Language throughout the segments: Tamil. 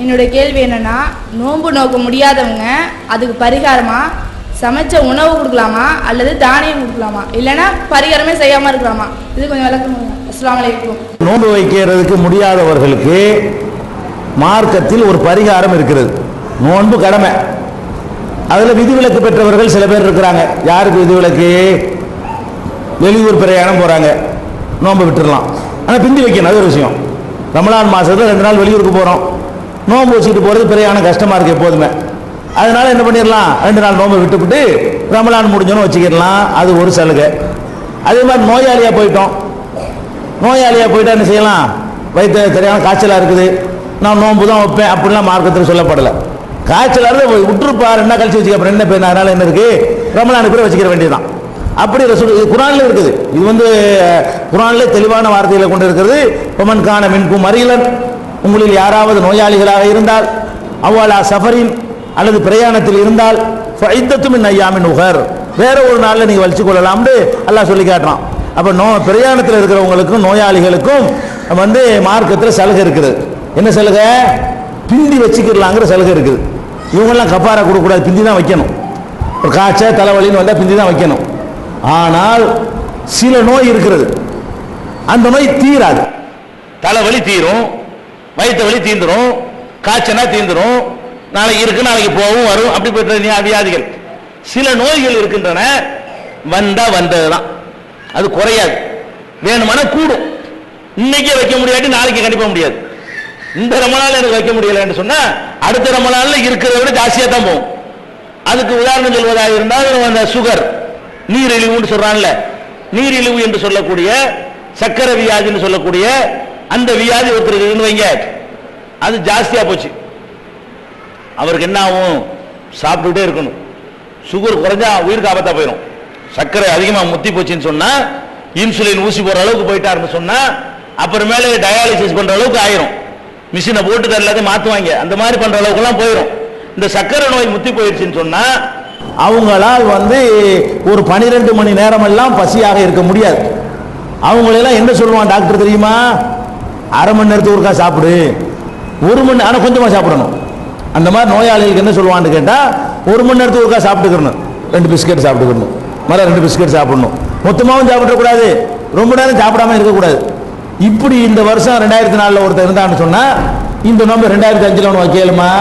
என்னோட கேள்வி என்னன்னா, நோன்பு நோக்க முடியாதவங்க அதுக்கு பரிகாரமா சமைச்ச உணவு கொடுக்கலாமா அல்லது தானியம் கொடுக்கலாமா, இல்லைன்னா பரிகாரமே செய்யாம இருக்கலாமா? இது கொஞ்சம் விளக்கம். அஸ்ஸலாமு அலைக்கும். நோன்பு வைக்கிறதுக்கு முடியாதவர்களுக்கு மார்க்கத்தில் ஒரு பரிகாரம் இருக்கிறது. நோன்பு கடமை, அதில் விதிவிலக்கு பெற்றவர்கள் சில பேர் இருக்கிறாங்க. யாருக்கு விதிவிலக்கு? வெளியூர் பிரயாணம் போறாங்க, நோன்பு விட்டுடலாம், ஆனால் பிந்தி வைக்கணும். அது ஒரு விஷயம். ரமலான் மாசத்துல 2 நாள் வெளியூருக்கு போறோம், நோன்பு வச்சுட்டு போறது பிரயாணம் கஷ்டமா இருக்கு எப்போதுமே. அதனால என்ன பண்ணிடலாம், 2 நாள் நோன்பு விட்டுவிட்டு ரமலான் முடிஞ்சோன்னு வச்சுக்கிடலாம். அது ஒரு சலுகை. அதே மாதிரி நோயாளியா போயிட்டா என்ன செய்யலாம்? வயிற்று சரியான காய்ச்சலா இருக்குது, நான் நோன்பு தான் வைப்பேன் அப்படிலாம் மார்க்கத்தில் சொல்லப்படலை. காய்ச்சலா இருந்து விட்டுருப்பா 2 நாள் கழிச்சு வச்சுக்க, அப்புறம் என்ன பேர், அதனால என்ன இருக்கு, ரமலானுக்கு பிறகு வச்சுக்கிற வேண்டியதுதான். அப்படி குர்ஆன்ல இருக்குது. இது குர்ஆன்ல தெளிவான வார்த்தைகளை கொண்டு இருக்கிறது. ஒமன் கான மின்கும் மரீலன், உங்களில் யாராவது நோயாளிகளாக இருந்தால், அவ்வளா சஃபரின் அல்லது பிரயாணத்தில் இருந்தால், ஃபைத்தத்து மின் அய்யாமின் உகர், வேற ஒரு நாளில் நீங்க வலிச்சு கொள்ளலாம்னு அல்லாஹ் சொல்லி காட்டுறான். அப்ப பிரயாணத்தில் இருக்கிறவங்களுக்கும் நோயாளிகளுக்கும் மார்க்கத்தில் சலுகை இருக்குது. என்ன சலுகை? பிந்தி வச்சுக்கலாங்கிற சலுகை இருக்குது. இவங்கெல்லாம் கஃபாரா கொடுக்கக்கூடாது, பிந்தி தான் வைக்கணும். ஒரு காய்ச்சல் தலைவலின்னு வந்தால் பிந்தி தான் வைக்கணும். ஆனால் சில நோய் இருக்கிறது, அந்த நோய் தீராது. தலைவலி தீரும், வயிற்று வலி தீந்துரும், காய்ச்சனா தீந்துரும், நாளைக்கு இருக்கு நாளைக்கு போகும் வரும், அப்படிப்பட்ட வியாதிகள். சில நோய்கள் இருக்கின்றன, வந்ததுதான், அது குறையாது, வேணுமானா கூடும். இன்னைக்கே வைக்க முடியாது, நாளைக்கு கண்டிப்பா முடியாது. இந்த ரமலான்ல எனக்கு வைக்க முடியலன்னு சொன்னா அடுத்த ரமலான்ல இருக்கிறத விட ஜாஸ்தியா தான் போகும். அதுக்கு உதாரணம் சொல்வதாக இருந்தால், அந்த சுகர், நீரிழிவுன்னு சொல்றான்ல, நீரிழிவு என்று சொல்லக்கூடிய சக்கரை வியாதின்னு சொல்லக்கூடிய அந்த வியாதி ஒருத்தருக்கு வைங்க, அது ஜாஸ்தியா போச்சு, அவருக்கு என்ன ஆகும்? சாப்பிட்டுட்டே இருக்கணும். சுகர் குறைஞ்சா உயிருக்கு ஆபத்தா போயிடும். சர்க்கரை அதிகமா முத்தி போச்சுன்னு சொன்னா, இன்சுலின் ஊசி போற அளவுக்கு போயிட்டாருன்னு சொன்னா, அப்புறமேல டயாலிசிஸ் பண்ற அளவுக்கு ஆயிரும். மிஷினை போட்டு எல்லாத்தையும் மாத்துவாங்க, அந்த மாதிரி பண்ற அளவுக்கு எல்லாம் போயிடும். இந்த சர்க்கரை நோய் முத்தி போயிடுச்சுன்னு சொன்னா, அவங்களால் ஒரு 12 மணி நேரம் எல்லாம் பசியாக இருக்க முடியாது. அவங்களெல்லாம் என்ன சொல்லுவான் டாக்டர் தெரியுமா? அரை மணி நேரத்துக்கு ஒருக்கா சாப்பிடு, 1 மணி, ஆனா கொஞ்சமா சாப்பிடணும். அந்த மாதிரி நோயாளிகளுக்கு என்ன சொல்லுவான்னு கேட்டா, 1 மணி நேரத்துக்கு ஒருக்கா சாப்பிட்டுக்கணும், 2 பிஸ்கட் சாப்பிட்டுக்கணும், மேலே 2 பிஸ்கட் சாப்பிடணும். மொத்தமாகவும் சாப்பிடக்கூடாது, ரொம்ப நேரம் சாப்பிடாம இருக்கக்கூடாது. இப்படி இந்த வருஷம் 2004 ஒருத்தர் இருந்தான்னு சொன்னா, இந்த நோம்பு 2005 ஒன்று வைக்கலுமா?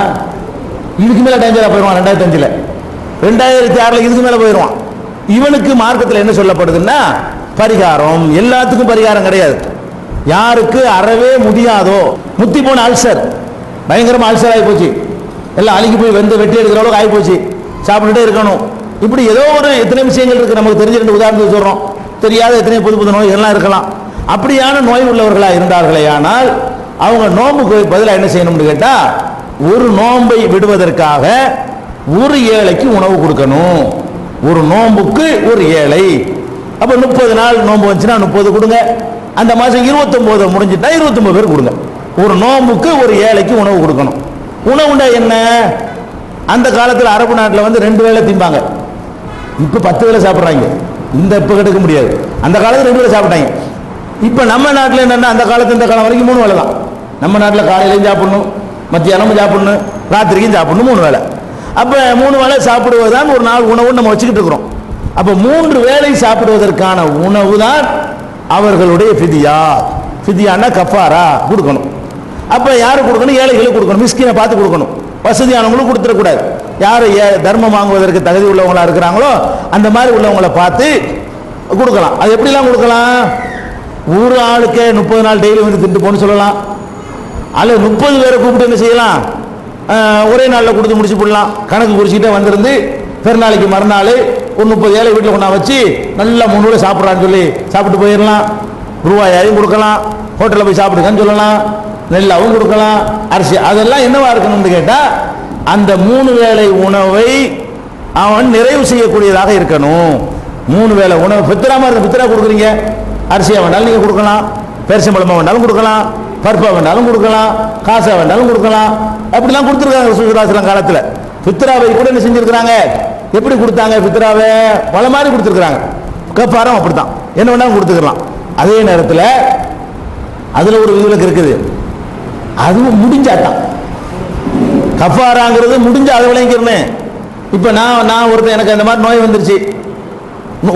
இதுக்கு மேல டேஞ்சரா போயிடுவான். 2005, 2006 இதுக்கு மேல போயிடுவான். இவனுக்கு மார்க்கத்தில் என்ன சொல்லப்படுதுன்னா, பரிகாரம். எல்லாத்துக்கும் பரிகாரம் கிடையாது. யாருக்கு அறவே முடியாதோ, முத்தி போன அல்சர், பயங்கரமா அல்சர் ஆகி போச்சு, எல்லாம் அழுகி போய் வெட்டி எடுக்கிற அளவுக்கு ஆகி போச்சு, சாப்பிட்டுட்டே இருக்கணும். இப்படி ஏதோ ஒரு எத்தனை விஷயங்கள் இருக்கு, நமக்கு தெரிஞ்ச 2 உதாரணத்துக்கு சொல்றோம், தெரியாத எத்தனை புது நோய்கள்லாம் இருக்கலாம். அப்படியான நோய் உள்ளவர்களா இருந்தார்களே ஆனால், அவங்க நோம்புக்கு பதிலாக என்ன செய்யணும்னு கேட்டா, ஒரு நோம்பை விடுவதற்காக ஒரு ஏழைக்கு உணவு கொடுக்கணும். ஒரு நோம்புக்கு ஒரு ஏழை. அப்ப 30 நாள் நோம்பு வந்துச்சுன்னா 30 கொடுங்க. அந்த மாசம் 29 முடிஞ்சிட்டா 29 பேர் கொடுங்க. ஒரு நோம்புக்கு ஒரு ஏழைக்கு உணவு கொடுக்கணும். உணவுண்டா என்ன? அந்த காலத்தில் அரபு நாட்டில் 2 வேளை திம்பாங்க. இப்ப 10 வேளை சாப்பிட்றாங்க. இந்த இப்ப கிடைக்க முடியாது. அந்த காலத்தில் 2 வேளை சாப்பிட்டாங்க. இப்ப நம்ம நாட்டில் என்னன்னா, அந்த காலத்து இந்த காலம் வரைக்கும் 3 வேளை தான். நம்ம நாட்டில் காலையிலையும் சாப்பிடணும், மத்தியானமும் சாப்பிடணும், ராத்திரிக்கும் சாப்பிடணும், 3 வேளை. அப்ப 3 வேளை சாப்பிடுவதுதான் ஒரு நாள் உணவு நம்ம வச்சுக்கிட்டு இருக்கிறோம். அப்ப 3 வேளை சாப்பிடுவதற்கான உணவு தான் அவர்களுடைய ஃபிதியா. ஃபிதியானா கஃபாரா கொடுக்கணும். அப்ப யாரு கொடுக்கணும்? ஏழைகளுக்கு கொடுக்கணும், மிஸ்கினை பார்த்து கொடுக்கணும், வசதியானவங்களும் கொடுத்துடக்கூடாது. யாரு தர்மம் வாங்குவதற்கு தகுதி உள்ளவங்களா இருக்கிறாங்களோ அந்த மாதிரி உள்ளவங்களை பார்த்து கொடுக்கலாம். அது எப்படிலாம் கொடுக்கலாம்? ஒரு ஆளுக்கு 30 நாள் டெய்லி திண்டு போன்னு சொல்லலாம். அல்லது 30 பேரை கூப்பிட்டு என்ன செய்யலாம், ஒரே நாளில் கொடுத்து முடிச்சு போடலாம். கணக்கு குறிச்சிக்கிட்டே வந்திருந்து பெருநாளைக்கு மறுநாள் ஒரு 30 ஏழை வீட்டில் கொண்டா வச்சு நல்லா 3 வேளை சாப்பிட்றான்னு சொல்லி சாப்பிட்டு போயிடலாம். ரூபாயாயும் கொடுக்கலாம், ஹோட்டலில் போய் சாப்பிடுங்கன்னு சொல்லலாம், நெல்லாவும் கொடுக்கலாம், அரிசி. அதெல்லாம் என்னவா இருக்கணும்னு கேட்டா, அந்த 3 வேளை உணவை அவன் நிறைவு செய்யக்கூடியதாக இருக்கணும். 3 வேளை உணவு பித்திராம இருக்க, பித்திரா கொடுக்குறீங்க, அரிசியா வேண்டாலும் நீங்க கொடுக்கலாம், பேரிச்சம்பழமா வேண்டாலும் கொடுக்கலாம், பருப்பா வேண்டாலும் கொடுக்கலாம், காசா வேண்டாலும் கொடுக்கலாம். அப்படிலாம் கொடுத்துருக்காங்க ரசூலுல்லாஹி காலத்துல. பித்ராவை கூட என்ன செஞ்சிருக்கிறாங்க? எப்படி கொடுத்தாங்க? பித்ராவை பல மாதிரி கொடுத்துருக்காங்க. கஃபாரம் அப்படித்தான், என்ன வேணாலும் கொடுத்துக்கலாம். அதே நேரத்தில் அதுல ஒரு விதிவிலக்கு இருக்குது, அதுவும் முடிஞ்சாதான். கஃபாராங்கிறது முடிஞ்ச அதை விளங்கிக்கிறேன். இப்போ நான் ஒருத்தன் எனக்கு அந்த மாதிரி நோய் வந்துருச்சு,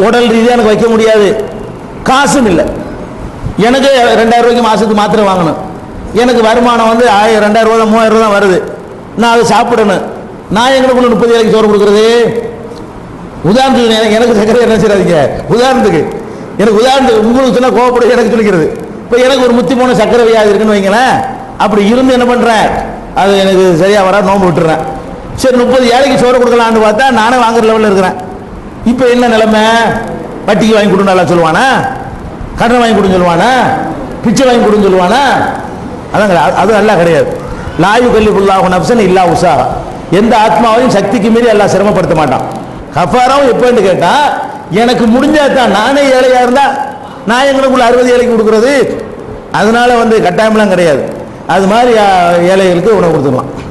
உடல் ரீதியாக எனக்கு வைக்க முடியாது, காசும் இல்லை, எனக்கு 2000 ரூபாய்க்கு மாதத்துக்கு மாத்திரை வாங்கணும், எனக்கு வருமானம் வந்து 2000 ரூபா 3000 ரூபா தான் வருது, நான் அதை சாப்பிடணும், நான் எங்களுக்குள்ள 30 ஏழைக்கு சோறு கொடுக்குறது? உதாரணத்துக்கு எனக்கு சக்கரை என்ன செய்யாதீங்க, உதாரணத்துக்கு உங்களுக்கு சொன்னால் கோவப்பட எனக்கு சொல்லிக்கிறது. இப்போ எனக்கு ஒரு 33 சக்கரை வியாதி இருக்குன்னு வைங்களேன், அப்படி இருந்து என்ன பண்ணுறேன், அது எனக்கு சரியாக வர நோம்பு விட்டுறேன். சரி 30 ஏழைக்கு சோறு கொடுக்கலான்னு பார்த்தா நானே வாங்குற லெவலில் இருக்கிறேன். இப்போ என்ன நிலைமை, வட்டிக்கு வாங்கி கொடுன்னு நல்லா சொல்லுவானா, கடன் வாங்கி கொடுன்னு சொல்லுவானா, பிச்சை வாங்கி கொடுன்னு சொல்லுவானா? அதான் அது நல்லா கிடையாது. லாயு கல்லிஃபுல்லாஹு நஃப்ஸன் இல்லா உஸாஹா, எந்த ஆத்மாவையும் சக்திக்கு மீறி எல்லாம் சிரமப்படுத்த மாட்டான். கஃபாராவும் எப்போன்னு கேட்டா, எனக்கு முடிஞ்சா தான், நானே ஏழையா இருந்தா நான் எங்களுக்குள்ள 60 ஏழைக்கு கொடுக்குறது, அதனால வந்து கட்டாயம்லாம் கிடையாது. அது மாதிரி ஏழைகளுக்கு உணவு கொடுத்துடலாம்.